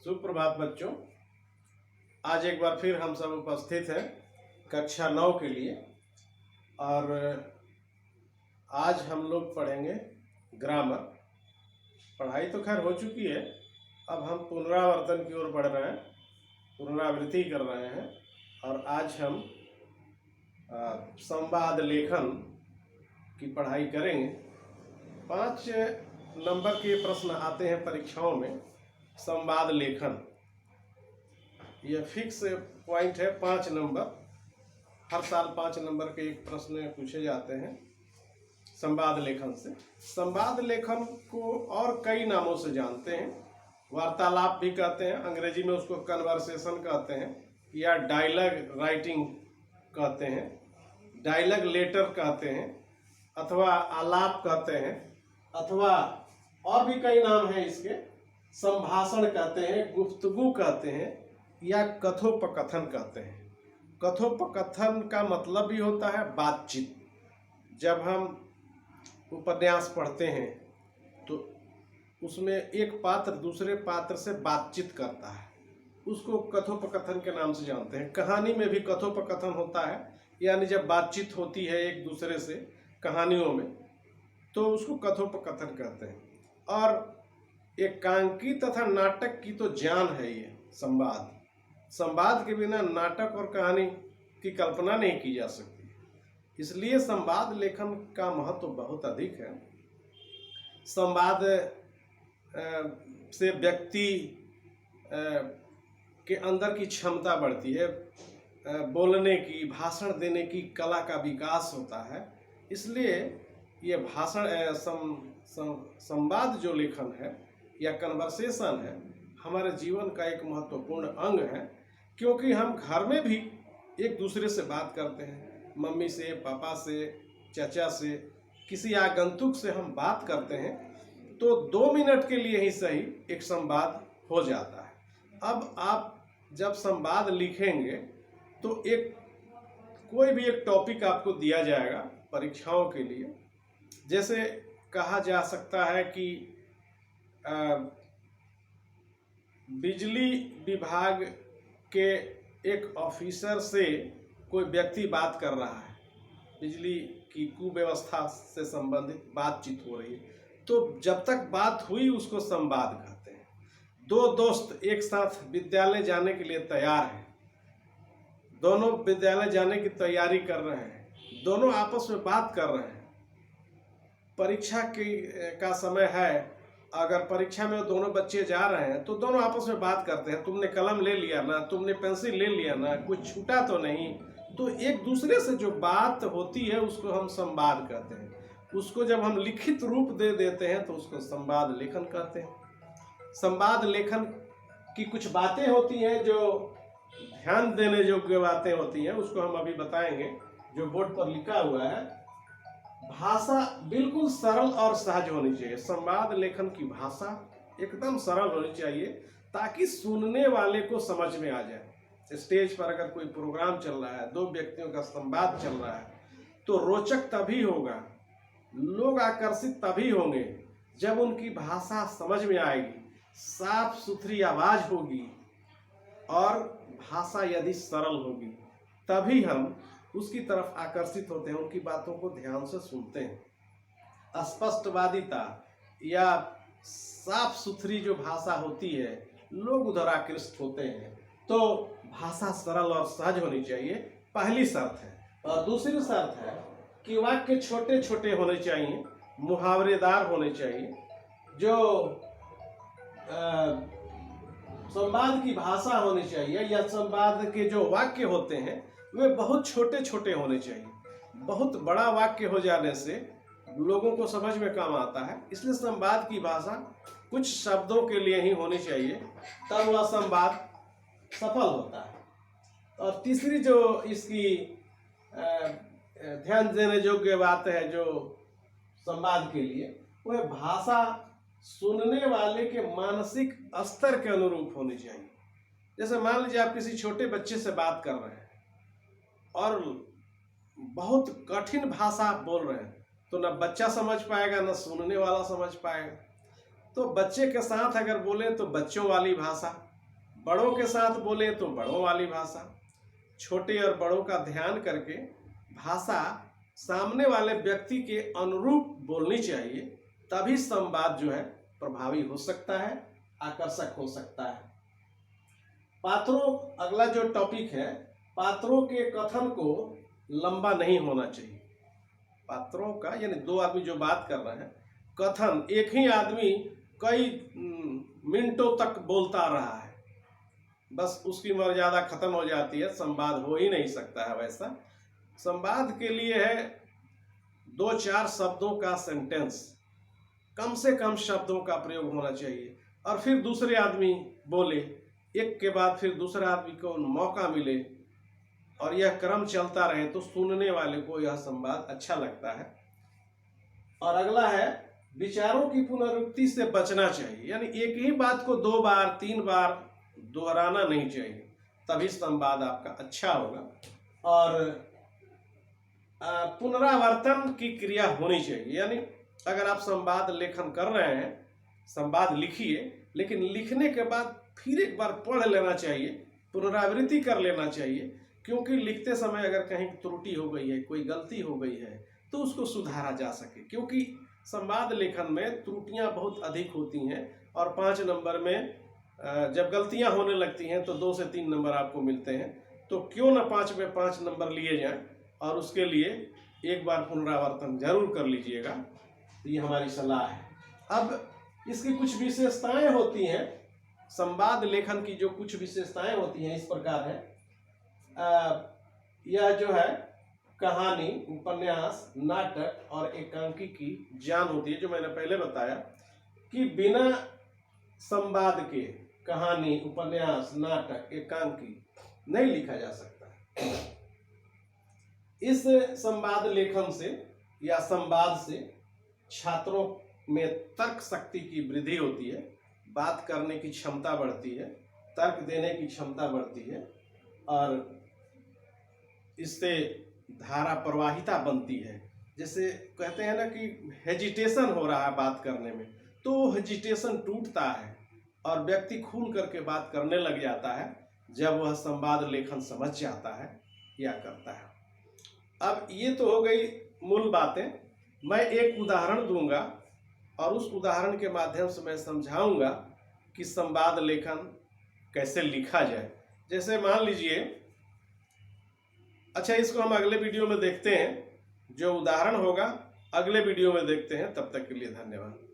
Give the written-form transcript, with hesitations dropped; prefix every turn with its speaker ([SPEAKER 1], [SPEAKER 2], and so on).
[SPEAKER 1] सुप्रभात बच्चों। आज एक बार फिर हम सब उपस्थित हैं कक्षा 9 के लिए और आज हम लोग पढ़ेंगे ग्रामर। पढ़ाई तो खैर हो चुकी है, अब हम पुनरावर्तन की ओर बढ़ रहे हैं, पुनरावृत्ति कर रहे हैं और आज हम संवाद लेखन की पढ़ाई करेंगे। 5 नंबर के प्रश्न आते हैं परीक्षाओं में। संवाद लेखन यह फिक्स पॉइंट है, 5 नंबर। हर साल 5 नंबर के एक प्रश्न पूछे जाते हैं संवाद लेखन से। संवाद लेखन को और कई नामों से जानते हैं। वार्तालाप भी कहते हैं, अंग्रेजी में उसको कन्वर्सेशन कहते हैं या डायलॉग राइटिंग कहते हैं, डायलॉग लेटर कहते हैं अथवा आलाप कहते हैं, अथवा और भी कई नाम हैं इसके। संभाषण कहते हैं, गुफ्तगू कहते हैं या कथोपकथन कहते हैं। कथोपकथन का मतलब भी होता है बातचीत। जब हम उपन्यास पढ़ते हैं तो उसमें एक पात्र दूसरे पात्र से बातचीत करता है, उसको कथोपकथन के नाम से जानते हैं। कहानी में भी कथोपकथन होता है, यानी जब बातचीत होती है एक दूसरे से कहानियों में तो उसको कथोपकथन कहते हैं। और एकांकी तथा नाटक की तो जान है ये संवाद। संवाद के बिना नाटक और कहानी की कल्पना नहीं की जा सकती, इसलिए संवाद लेखन का महत्व बहुत अधिक है। संवाद से व्यक्ति के अंदर की क्षमता बढ़ती है, बोलने की, भाषण देने की कला का विकास होता है। इसलिए ये भाषण संवाद जो लेखन है या कन्वर्सेशन है हमारे जीवन का एक महत्वपूर्ण अंग है, क्योंकि हम घर में भी एक दूसरे से बात करते हैं। मम्मी से, पापा से, चाचा से, किसी आगंतुक से हम बात करते हैं तो 2 मिनट के लिए ही सही एक संवाद हो जाता है। अब आप जब संवाद लिखेंगे तो कोई भी एक टॉपिक आपको दिया जाएगा परीक्षाओं के लिए। जैसे कहा जा सकता है कि बिजली विभाग के एक ऑफिसर से कोई व्यक्ति बात कर रहा है, बिजली की कुव्यवस्था से संबंधित बातचीत हो रही है, तो जब तक बात हुई उसको संवाद कहते हैं। 2 दोस्त एक साथ विद्यालय जाने के लिए तैयार हैं, दोनों विद्यालय जाने की तैयारी कर रहे हैं, दोनों आपस में बात कर रहे हैं। परीक्षा का समय है, अगर परीक्षा में दोनों बच्चे जा रहे हैं तो दोनों आपस में बात करते हैं, तुमने कलम ले लिया ना, तुमने पेंसिल ले लिया ना, कुछ छूटा तो नहीं। तो एक दूसरे से जो बात होती है उसको हम संवाद कहते हैं। उसको जब हम लिखित रूप दे देते हैं तो उसको संवाद लेखन कहते हैं। संवाद लेखन की कुछ बातें होती हैं जो ध्यान देने योग्य बातें होती हैं, उसको हम अभी बताएंगे। जो बोर्ड पर लिखा हुआ है, भाषा बिल्कुल सरल और सहज होनी चाहिए। संवाद लेखन की भाषा एकदम सरल होनी चाहिए ताकि सुनने वाले को समझ में आ जाए। स्टेज पर अगर कोई प्रोग्राम चल रहा है, 2 व्यक्तियों का संवाद चल रहा है, तो रोचक तभी होगा, लोग आकर्षित तभी होंगे जब उनकी भाषा समझ में आएगी, साफ सुथरी आवाज होगी और भाषा यदि सरल होगी, तभी हम उसकी तरफ आकर्षित होते हैं, उनकी बातों को ध्यान से सुनते हैं। स्पष्टवादिता या साफ सुथरी जो भाषा होती है, लोग उधर आकृष्ट होते हैं। तो भाषा सरल और सहज होनी चाहिए, पहली शर्त है। और दूसरी शर्त है कि वाक्य छोटे छोटे होने चाहिए, मुहावरेदार होने चाहिए। जो संवाद की भाषा होनी चाहिए या संवाद के जो वाक्य होते हैं वे बहुत छोटे छोटे होने चाहिए। बहुत बड़ा वाक्य हो जाने से लोगों को समझ में कम आता है, इसलिए संवाद की भाषा कुछ शब्दों के लिए ही होनी चाहिए, तब वह संवाद सफल होता है। और तीसरी जो इसकी ध्यान देने योग्य बात है जो संवाद के लिए, वह भाषा सुनने वाले के मानसिक स्तर के अनुरूप होनी चाहिए। जैसे मान लीजिए आप किसी छोटे बच्चे से बात कर रहे हैं और बहुत कठिन भाषा बोल रहे हैं, तो ना बच्चा समझ पाएगा ना सुनने वाला समझ पाएगा। तो बच्चे के साथ अगर बोले तो बच्चों वाली भाषा, बड़ों के साथ बोले तो बड़ों वाली भाषा, छोटे और बड़ों का ध्यान करके भाषा सामने वाले व्यक्ति के अनुरूप बोलनी चाहिए, तभी संवाद जो है प्रभावी हो सकता है, आकर्षक हो सकता है। पात्रों, अगला जो टॉपिक है, पात्रों के कथन को लंबा नहीं होना चाहिए। पात्रों का यानी दो आदमी जो बात कर रहे हैं, कथन एक ही आदमी कई मिनटों तक बोलता रहा है, बस उसकी मर्यादा खत्म हो जाती है, संवाद हो ही नहीं सकता है। वैसा संवाद के लिए है 2-4 शब्दों का सेंटेंस, कम से कम शब्दों का प्रयोग होना चाहिए, और फिर दूसरे आदमी बोले, एक के बाद फिर दूसरा आदमी को मौका मिले, और यह क्रम चलता रहे तो सुनने वाले को यह संवाद अच्छा लगता है। और अगला है, विचारों की पुनरावृत्ति से बचना चाहिए, यानी एक ही बात को 2 बार 3 बार दोहराना नहीं चाहिए, तभी संवाद आपका अच्छा होगा। और पुनरावर्तन की क्रिया होनी चाहिए, यानी अगर आप संवाद लेखन कर रहे हैं, संवाद लिखिए, लेकिन लिखने के बाद फिर एक बार पढ़ लेना चाहिए, पुनरावृत्ति कर लेना चाहिए, क्योंकि लिखते समय अगर कहीं त्रुटि हो गई है, कोई गलती हो गई है, तो उसको सुधारा जा सके, क्योंकि संवाद लेखन में त्रुटियां बहुत अधिक होती हैं, और 5 नंबर में जब गलतियां होने लगती हैं तो 2 से 3 नंबर आपको मिलते हैं। तो क्यों ना 5 में 5 नंबर लिए जाएं, और उसके लिए एक बार पुनरावर्तन जरूर कर लीजिएगा, तो ये हमारी सलाह है। अब इसकी कुछ विशेषताएं होती हैं, संवाद लेखन की जो कुछ विशेषताएं होती हैं इस प्रकार है। यह जो है कहानी, उपन्यास, नाटक और एकांकी की जान होती है, जो मैंने पहले बताया कि बिना संवाद के कहानी, उपन्यास, नाटक, एकांकी नहीं लिखा जा सकता। इस संवाद लेखन से या संवाद से छात्रों में तर्क शक्ति की वृद्धि होती है, बात करने की क्षमता बढ़ती है, तर्क देने की क्षमता बढ़ती है, और इससे धारा प्रवाहिता बनती है। जैसे कहते हैं ना कि हेजिटेशन हो रहा है बात करने में, तो हेजिटेशन टूटता है और व्यक्ति खुल करके बात करने लग जाता है जब वह संवाद लेखन समझ जाता है या करता है। अब ये तो हो गई मूल बातें। मैं एक उदाहरण दूंगा और उस उदाहरण के माध्यम से मैं समझाऊंगा कि संवाद लेखन कैसे लिखा जाए। जैसे मान लीजिए, अच्छा इसको हम अगले वीडियो में देखते हैं, जो उदाहरण होगा अगले वीडियो में देखते हैं। तब तक के लिए धन्यवाद।